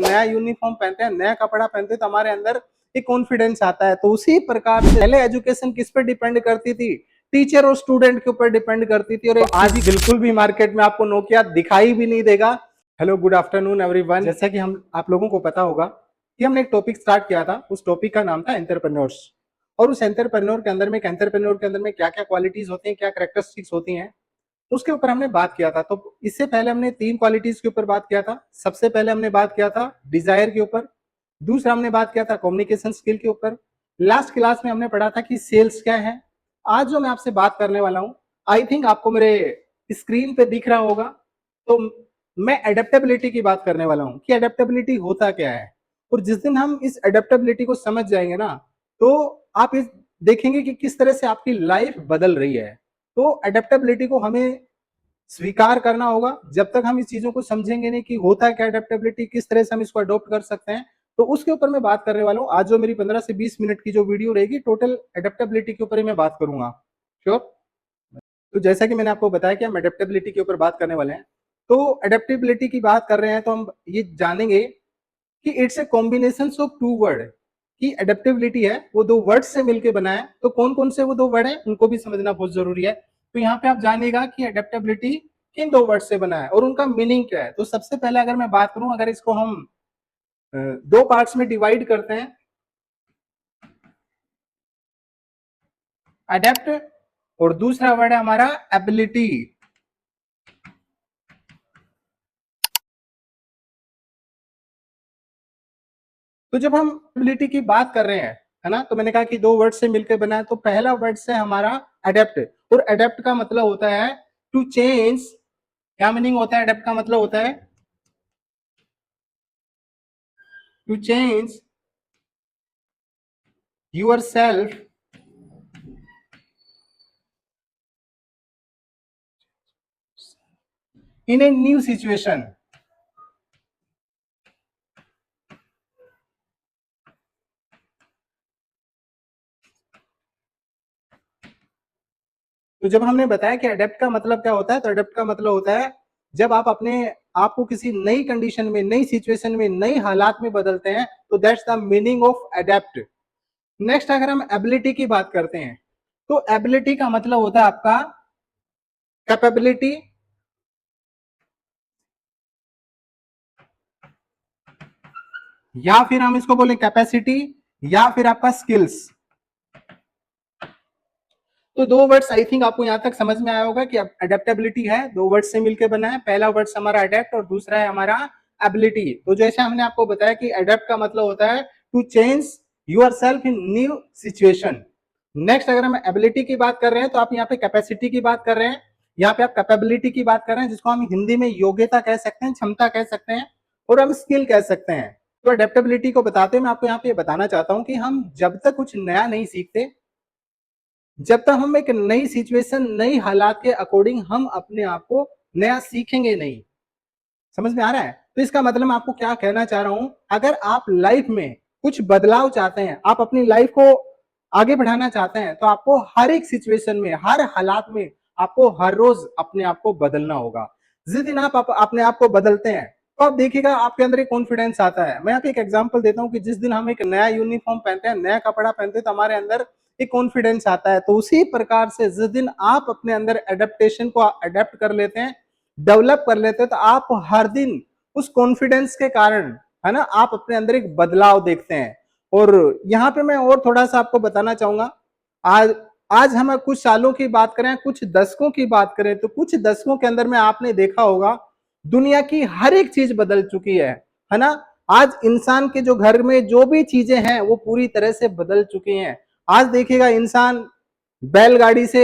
नया यूनिफॉर्म पहनते हैं, नया कपड़ा पहनते हैं तो हमारे अंदर एक कॉन्फिडेंस आता है। तो उसी प्रकार से पहले एजुकेशन किस पे डिपेंड करती थी? टीचर और स्टूडेंट के ऊपर डिपेंड करती थी। और आज ही बिल्कुल भी मार्केट में आपको नोकिया दिखाई भी नहीं देगा। Hello, good afternoon everyone. जैसा कि हम आप लोगों को पता होगा कि हमने एक टॉपिक स्टार्ट किया था, उस टॉपिक का नाम था एंटरप्रेन्योर्स। और उस एंटरप्रेन्योर के अंदर में, एक एंटरप्रेन्योर के अंदर में क्या क्या क्वालिटीज होती हैं, क्या कैरेक्टरिस्टिक्स होती हैं, उसके ऊपर हमने बात किया था। तो इससे पहले हमने 3 क्वालिटीज के ऊपर बात किया था। सबसे पहले हमने बात किया था डिजायर के ऊपर, दूसरा हमने बात किया था कम्युनिकेशन स्किल के ऊपर, लास्ट क्लास में हमने पढ़ा था कि सेल्स क्या है। आज जो मैं आपसे बात करने वाला हूं, आई थिंक आपको मेरे स्क्रीन पे दिख रहा होगा। तो मैं एडेप्टेबिलिटी की बात करने वाला हूं कि एडेप्टेबिलिटी होता क्या है। और जिस दिन हम इस एडेप्टेबिलिटी को समझ जाएंगे ना, तो आप इस देखेंगे कि किस तरह से आपकी लाइफ बदल रही है। तो एडेप्टेबिलिटी को हमें स्वीकार करना होगा। जब तक हम इस चीजों को समझेंगे नहीं कि होता क्या एडेप्टेबिलिटी, किस तरह से हम इसको अडॉप्ट कर सकते हैं, तो उसके ऊपर मैं बात करने वाला हूं। आज जो मेरी 15 से 20 मिनट की जो वीडियो रहेगी, टोटल एडेप्टेबिलिटी के ऊपर ही मैं बात करूंगा। श्योर। तो जैसा कि मैंने आपको बताया कि हम एडेप्टेबिलिटी के ऊपर बात करने वाले हैं। तो एडेप्टेबिलिटी की बात कर रहे हैं तो हम ये जानेंगे कि it's a combination of 2 word. कि एडेप्टेबिलिटी है वो 2 वर्ड से मिलकर बना है। तो कौन कौन से वो 2 वर्ड है, उनको भी समझना बहुत जरूरी है। तो यहाँ पे आप जानिएगा कि एडेप्टेबिलिटी किन 2 वर्ड से बना है और उनका मीनिंग क्या है। तो सबसे पहले अगर मैं बात करूं, अगर इसको हम 2 पार्ट्स में डिवाइड करते हैं, अडेप्ट और दूसरा वर्ड है हमारा एबिलिटी। तो जब हम एबिलिटी की बात कर रहे हैं, है ना, तो मैंने कहा कि 2 वर्ड से मिलकर बना है। तो पहला वर्ड से हमारा अडेप्ट, और अडेप्ट का मतलब होता है टू चेंज। क्या मीनिंग होता है अडेप्ट का? मतलब होता है to change yourself in a new situation. तो जब हमने बताया कि अडेप्ट का मतलब क्या होता है, तो अडेप्ट का मतलब होता है जब आप अपने आप को किसी नई कंडीशन में, नई सिचुएशन में, नई हालात में बदलते हैं, तो that's the meaning of adapt. Next अगर हम एबिलिटी की बात करते हैं, तो एबिलिटी का मतलब होता है आपका कैपेबिलिटी, या फिर हम इसको बोले कैपेसिटी, या फिर आपका स्किल्स। तो 2 वर्ड्स आई थिंक आपको यहां तक समझ में आया होगा कि अडेप्टेबिलिटी है 2 वर्ड से मिलकर बना है। पहला वर्ड हमारा अडेप्ट और दूसरा है हमारा एबिलिटी। तो जैसे हमने आपको बताया कि अडेप्ट का मतलब होता है to change yourself in new situation. Next अगर हम एबिलिटी की बात कर रहे हैं, तो आप यहाँ पे कैपेसिटी की बात कर रहे हैं, यहाँ पे आप कैपेबिलिटी की बात कर रहे हैं, जिसको हम हिंदी में योग्यता कह सकते हैं, क्षमता कह सकते हैं, और हम स्किल कह सकते हैं। तो अडेप्टेबिलिटी को बताते हुए मैं आपको यहाँ पे बताना चाहता हूँ कि हम जब तक कुछ नया नहीं सीखते, जब तक हम एक नई सिचुएशन, नई हालात के अकॉर्डिंग हम अपने आप को नया सीखेंगे नहीं। समझ में आ रहा है? तो इसका मतलब मैं आपको क्या कहना चाह रहा हूं, अगर आप लाइफ में कुछ बदलाव चाहते हैं, आप अपनी लाइफ को आगे बढ़ाना चाहते हैं, तो आपको हर एक सिचुएशन में, हर हालात में आपको हर रोज अपने आप को बदलना होगा। जिस दिन आप अपने आप को बदलते हैं, तो आप देखिएगा आपके अंदर एक कॉन्फिडेंस आता है। मैं यहाँ पे एक एग्जांपल देता हूँ कि जिस दिन हम एक नया यूनिफॉर्म पहनते हैं, नया कपड़ा पहनते हैं, तो हमारे अंदर एक कॉन्फिडेंस आता है। तो उसी प्रकार से जिस दिन आप अपने अंदर एडेप्टेशन को अडेप्ट कर लेते हैं, डेवलप कर लेते हैं, तो आप हर दिन उस कॉन्फिडेंस के कारण, है ना, आप अपने अंदर एक बदलाव देखते हैं। और यहाँ पे मैं और थोड़ा सा आपको बताना चाहूंगा। आज आज हम कुछ सालों की बात करें, कुछ दशकों की बात करें, तो कुछ दशकों के अंदर में आपने देखा होगा दुनिया की हर एक चीज बदल चुकी है ना। आज इंसान के जो घर में जो भी चीजें हैं वो पूरी तरह से बदल चुकी हैं। आज देखिएगा इंसान बैलगाड़ी से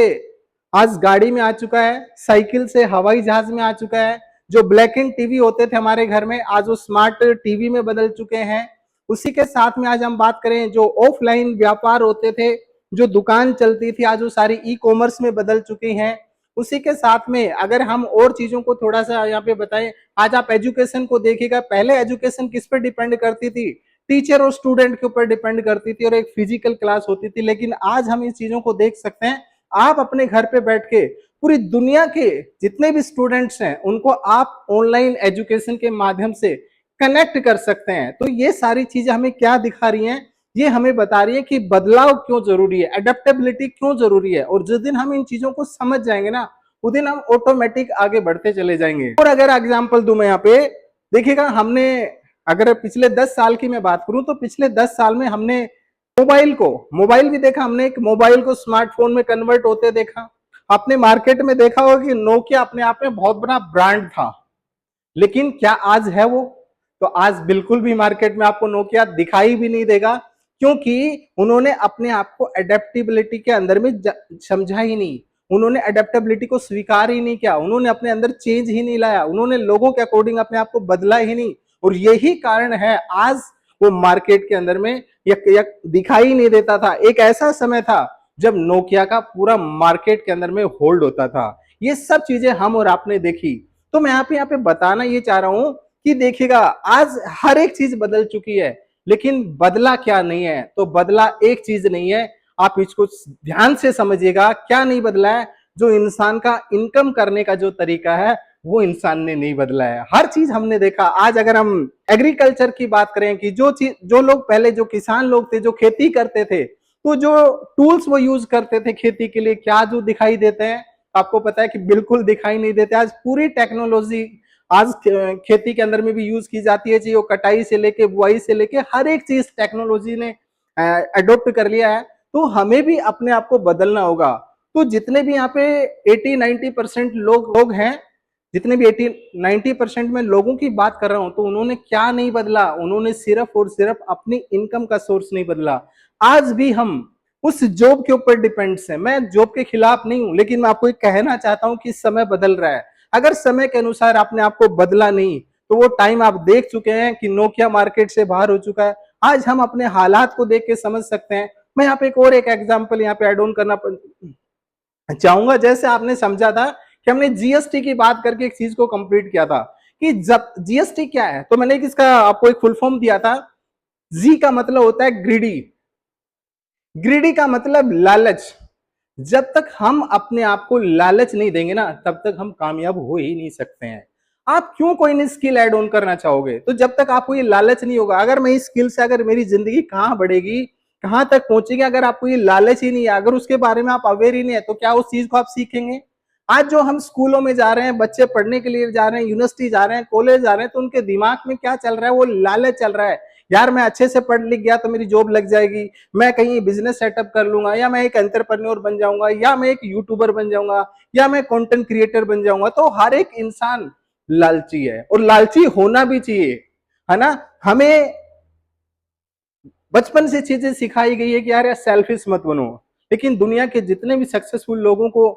आज गाड़ी में आ चुका है, साइकिल से हवाई जहाज में आ चुका है। जो ब्लैक एंड टीवी होते थे हमारे घर में, आज वो स्मार्ट टीवी में बदल चुके हैं। उसी के साथ में आज हम बात करें, जो ऑफलाइन व्यापार होते थे, जो दुकान चलती थी, आज वो सारी ई कॉमर्स में बदल चुकी हैं। उसी के साथ में अगर हम और चीजों को थोड़ा सा यहाँ पे बताएं, आज आप एजुकेशन को देखिएगा। पहले एजुकेशन किस पे डिपेंड करती थी? टीचर और स्टूडेंट के ऊपर डिपेंड करती थी, और एक फिजिकल क्लास होती थी। लेकिन आज हम इन चीजों को देख सकते हैं, आप अपने घर पे बैठ के पूरी दुनिया के जितने भी स्टूडेंट्स हैं उनको आप ऑनलाइन एजुकेशन के माध्यम से कनेक्ट कर सकते हैं। तो ये सारी चीजें हमें क्या दिखा रही हैं, ये हमें बता रही है कि बदलाव क्यों जरूरी है, अडेप्टेबिलिटी क्यों जरूरी है। और जिस दिन हम इन चीजों को समझ जाएंगे ना, उस दिन हम ऑटोमेटिक आगे बढ़ते चले जाएंगे। और अगर एग्जाम्पल दूं मैं यहाँ पे, देखिएगा हमने, अगर पिछले 10 साल की मैं बात करूं तो पिछले 10 साल में हमने मोबाइल भी देखा, हमने एक मोबाइल को स्मार्टफोन में कन्वर्ट होते देखा। आपने मार्केट में देखा होगा कि नोकिया अपने आप में बहुत बड़ा ब्रांड था, लेकिन क्या आज है वो? तो आज बिल्कुल भी मार्केट में आपको नोकिया दिखाई भी नहीं देगा, क्योंकि उन्होंने अपने आप को एडेप्टेबिलिटी के अंदर में समझा ही नहीं, उन्होंने एडेप्टेबिलिटी को स्वीकार ही नहीं किया, उन्होंने अपने अंदर चेंज ही नहीं लाया, उन्होंने लोगों के अकॉर्डिंग अपने आप को बदला ही नहीं। और यही कारण है आज वो मार्केट के अंदर में दिखाई नहीं देता था। एक ऐसा समय था जब नोकिया का पूरा मार्केट के अंदर में होल्ड होता था। ये सब चीजें हम और आपने देखी। तो मैं यहाँ पे बताना ये चाह रहा हूं कि देखिएगा आज हर एक चीज बदल चुकी है, लेकिन बदला क्या नहीं है? तो बदला एक चीज नहीं है, आप इसको ध्यान से समझिएगा। क्या नहीं बदला है? जो इंसान का इनकम करने का जो तरीका है वो इंसान ने नहीं बदला है। हर चीज हमने देखा। आज अगर हम एग्रीकल्चर की बात करें कि जो लोग पहले, जो किसान लोग थे, जो खेती करते थे, तो जो टूल्स वो यूज करते थे खेती के लिए, क्या जो दिखाई देते हैं? आपको पता है कि बिल्कुल दिखाई नहीं देते। आज पूरी टेक्नोलॉजी आज खेती के अंदर में भी यूज की जाती है, चाहे वो कटाई से लेके बुआई से लेके हर एक चीज टेक्नोलॉजी ने अडोप्ट कर लिया है। तो हमें भी अपने आप को बदलना होगा। तो जितने भी यहाँ पे 80-90% लोग हैं, जितने भी 80-90% में लोगों की बात कर रहा हूं, तो उन्होंने क्या नहीं बदला? उन्होंने सिर्फ और सिर्फ अपनी इनकम का सोर्स नहीं बदला। आज भी हम उस जॉब के ऊपर डिपेंड्स है। मैं जॉब के खिलाफ नहीं हूं, लेकिन मैं आपको एक कहना चाहता हूं कि समय बदल रहा है। अगर समय के अनुसार आपने आपको बदला नहीं, तो वो टाइम आप देख चुके हैं कि नोकिया मार्केट से बाहर हो चुका है। आज हम अपने हालात को देख के समझ सकते हैं। मैं यहाँ पे एक एग्जाम्पल यहाँ पे एड ऑन करना चाहूंगा। जैसे आपने समझा था कि हमने जीएसटी की बात करके एक चीज को कंप्लीट किया था कि जब जीएसटी क्या है, तो मैंने इसका आपको एक फुल फॉर्म दिया था। जी का मतलब होता है ग्रीडी, ग्रीडी का मतलब लालच। जब तक हम अपने आप को लालच नहीं देंगे ना, तब तक हम कामयाब हो ही नहीं सकते हैं। आप क्यों कोई नई स्किल ऐड ऑन करना चाहोगे? तो जब तक आपको ये लालच नहीं होगा, अगर मैं इस स्किल से अगर मेरी जिंदगी कहां बढ़ेगी, कहां तक पहुंचेगी, अगर आपको ये लालच ही नहीं है, अगर उसके बारे में आप अवेयर ही नहीं है, तो क्या उस चीज को आप सीखेंगे? आज जो हम स्कूलों में जा रहे हैं, बच्चे पढ़ने के लिए जा रहे हैं, यूनिवर्सिटी जा रहे हैं, कॉलेज जा रहे हैं, तो उनके दिमाग में क्या चल रहा है? वो लालच चल रहा है। यार मैं अच्छे से पढ़ लिख गया तो मेरी जॉब लग जाएगी, मैं कहीं बिजनेस सेटअप कर लूंगा, या मैं एक एंटरप्रेन्योर बन जाऊंगा, या मैं एक यूट्यूबर बन जाऊंगा, या मैं कंटेंट क्रिएटर बन जाऊंगा। तो हर एक इंसान लालची है, और लालची होना भी चाहिए, है ना। हमें बचपन से चीजें सिखाई गई है कि यार सेल्फिश मत बनो, लेकिन दुनिया के जितने भी सक्सेसफुल लोगों को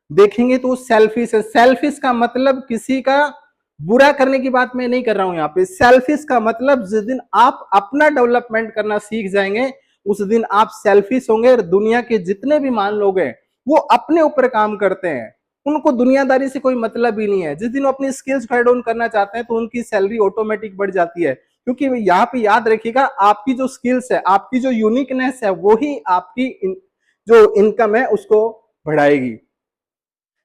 देखेंगे तो सेल्फिश है। सेल्फिश का मतलब किसी का बुरा करने की बात मैं नहीं कर रहा हूं यहाँ पे। सेल्फिश का मतलब जिस दिन आप अपना डेवलपमेंट करना सीख जाएंगे, उस दिन आप सेल्फिश होंगे। और दुनिया के जितने भी मान लोग हैं, वो अपने ऊपर काम करते हैं, उनको दुनियादारी से कोई मतलब ही नहीं है। जिस दिन वो अपनी स्किल्स को ऐड ऑन करना चाहते हैं, तो उनकी सैलरी ऑटोमेटिक बढ़ जाती है। क्योंकि यहाँ पे याद रखिएगा, आपकी जो स्किल्स है, आपकी जो यूनिकनेस है, वो ही आपकी जो इनकम है उसको बढ़ाएगी।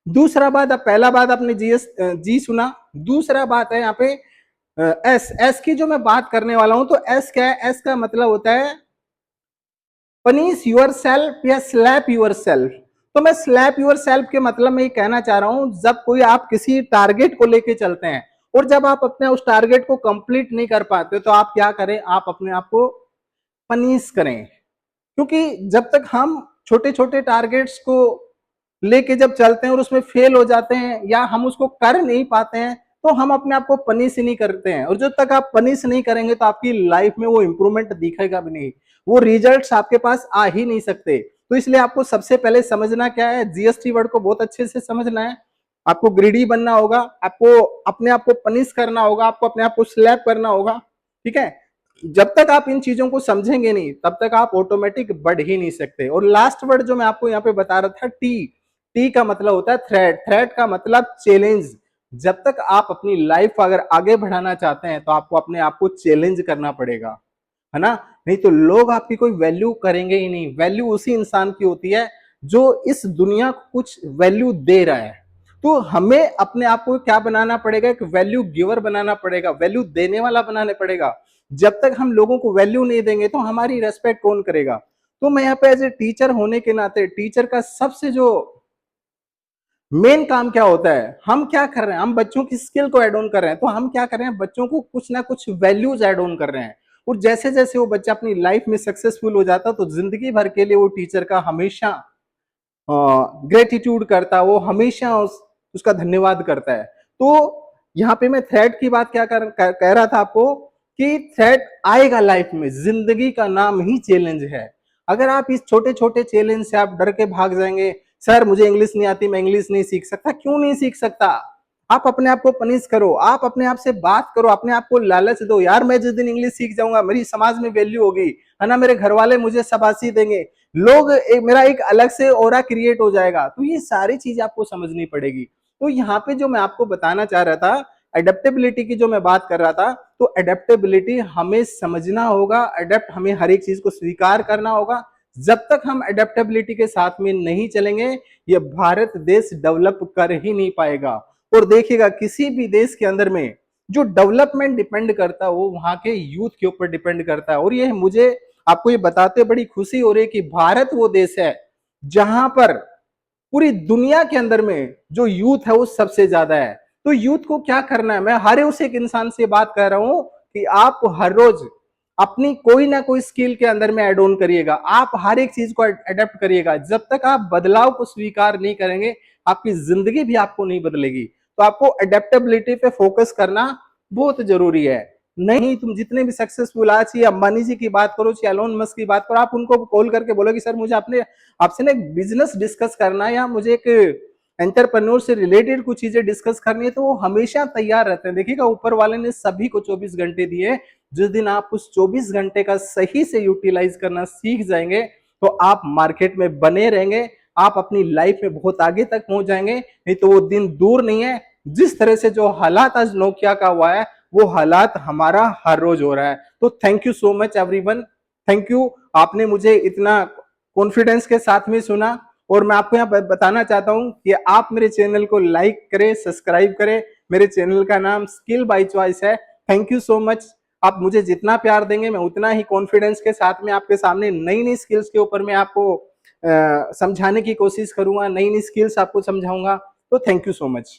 दूसरा बात, अब पहला बात आपने जी सुना, दूसरा बात है यहाँ पे एस की जो मैं बात करने वाला हूं। तो एस क्या है? एस का मतलब होता है पनिश यूर सेल्फ या स्लैप यूर सेल्फ। तो मैं स्लैप यूर सेल्फ के मतलब में ये कहना चाह रहा हूं, जब कोई आप किसी टारगेट को लेके चलते हैं और जब आप अपने उस टारगेट को कंप्लीट नहीं कर पाते, तो आप क्या करें? आप अपने आप को पनिश करें। क्योंकि जब तक हम छोटे छोटे टारगेट्स को लेके जब चलते हैं और उसमें फेल हो जाते हैं, या हम उसको कर नहीं पाते हैं, तो हम अपने आप को पनिश ही नहीं करते हैं। और जब तक आप पनिश नहीं करेंगे, तो आपकी लाइफ में वो इंप्रूवमेंट दिखेगा भी नहीं, वो रिजल्ट्स आपके पास आ ही नहीं सकते। तो इसलिए आपको सबसे पहले समझना क्या है? जीएसटी वर्ड को बहुत अच्छे से समझना है। आपको ग्रीडी बनना होगा, आपको अपने आप को पनिश करना होगा, आपको अपने आप को स्लैप करना होगा। ठीक है, जब तक आप इन चीजों को समझेंगे नहीं, तब तक आप ऑटोमेटिक बढ़ ही नहीं सकते। और लास्ट वर्ड जो मैं आपको यहाँ पे बता रहा था, टी, टी का मतलब होता है थ्रेट, थ्रेट का मतलब चैलेंज। जब तक आप अपनी लाइफ अगर आगे बढ़ाना चाहते हैं, तो आपको अपने आप को चैलेंज करना पड़ेगा, है ना। नहीं तो लोग आपकी कोई वैल्यू करेंगे ही नहीं। वैल्यू उसी इंसान की होती है जो इस दुनिया को कुछ वैल्यू दे रहा है। तो हमें अपने आप को क्या बनाना पड़ेगा, एक वैल्यू गिवर बनाना पड़ेगा, वैल्यू देने वाला बनाना पड़ेगा। जब तक हम लोगों को वैल्यू नहीं देंगे तो हमारी रेस्पेक्ट कौन करेगा। तो मैं यहाँ पे एज ए टीचर होने के नाते, टीचर का सबसे जो मेन काम क्या होता है, हम क्या कर रहे हैं, हम बच्चों की स्किल को एड ऑन कर रहे हैं। तो हम क्या कर रहे हैं, बच्चों को कुछ ना कुछ वैल्यूज एड ऑन कर रहे हैं। और जैसे जैसे वो बच्चा अपनी लाइफ में सक्सेसफुल हो जाता है तो जिंदगी भर के लिए वो टीचर का हमेशा ग्रेटिट्यूड करता है, वो हमेशा उसका धन्यवाद करता है। तो यहाँ पे मैं थ्रेट की बात क्या कह रहा था आपको, कि थ्रेट आएगा लाइफ में, जिंदगी का नाम ही चैलेंज है। अगर आप इस छोटे छोटे चैलेंज से आप डर के भाग जाएंगे, सर मुझे इंग्लिश नहीं आती, मैं इंग्लिश नहीं सीख सकता, क्यों नहीं सीख सकता। आप अपने आप को पनिश करो, आप अपने आप से बात करो, अपने आप को लालच दो, यार मैं जिस दिन इंग्लिश सीख जाऊंगा मेरी समाज में वैल्यू होगी, है ना, मेरे घर वाले मुझे शाबाशी देंगे, लोग मेरा एक अलग से ऑरा क्रिएट हो जाएगा। तो ये सारी चीज आपको समझनी पड़ेगी। तो यहाँ पे जो मैं आपको बताना चाह रहा था, अडेप्टेबिलिटी की जो मैं बात कर रहा था, तो अडेप्टेबिलिटी हमें समझना होगा, अडेप्ट हमें हर एक चीज को स्वीकार करना होगा। जब तक हम अडेप्टेबिलिटी के साथ में नहीं चलेंगे, ये भारत देश डेवलप कर ही नहीं पाएगा। और देखिएगा किसी भी देश के अंदर में जो डेवलपमेंट डिपेंड करता है वो वहां के यूथ के ऊपर डिपेंड करता है। और ये मुझे आपको ये बताते बड़ी खुशी हो रही है कि भारत वो देश है जहां पर पूरी दुनिया के अंदर में जो यूथ है वो सबसे ज्यादा है। तो यूथ को क्या करना है, मैं हर उस एक इंसान से बात कर रहा हूं कि आप हर रोज अपनी कोई ना कोई स्किल के अंदर में एड ऑन करिएगा, आप हर एक चीज को अडेप्ट करिएगा। जब तक आप बदलाव को स्वीकार नहीं करेंगे, आपकी जिंदगी भी आपको नहीं बदलेगी। तो आपको अडेप्टेबिलिटी पे फोकस करना बहुत जरूरी है। नहीं, तुम जितने भी सक्सेसफुल, आज ही अंबानी जी की बात करो, चाहे एलोन मस्क की बात करो, आप उनको कॉल करके बोलो कि सर मुझे अपने आपसे ना एक बिजनेस डिस्कस करना है या मुझे एक एंटरप्रेन्योर से रिलेटेड कुछ चीजें डिस्कस करनी है, तो वो हमेशा तैयार रहते हैं। देखिएगा ऊपर वाले ने सभी को 24 घंटे दिए। जिस दिन आप उस 24 घंटे का सही से यूटिलाइज करना सीख जाएंगे तो आप मार्केट में बने रहेंगे, आप अपनी लाइफ में बहुत आगे तक पहुंच जाएंगे। नहीं तो वो दिन दूर नहीं है। जिस तरह से जो हालात आज नोकिया का हुआ है वो हालात हमारा हर रोज हो रहा है। तो thank you so much everyone, thank you, आपने मुझे इतना कॉन्फिडेंस के साथ में सुना। और मैं आपको यहाँ बताना चाहता हूँ कि आप मेरे चैनल को लाइक करें, सब्सक्राइब करें। मेरे चैनल का नाम स्किल बाय चॉइस है। Thank you so much. आप मुझे जितना प्यार देंगे मैं उतना ही कॉन्फिडेंस के साथ में आपके सामने नई नई स्किल्स के ऊपर मैं आपको समझाने की कोशिश करूंगा, नई नई स्किल्स आपको समझाऊंगा। तो थैंक यू सो मच।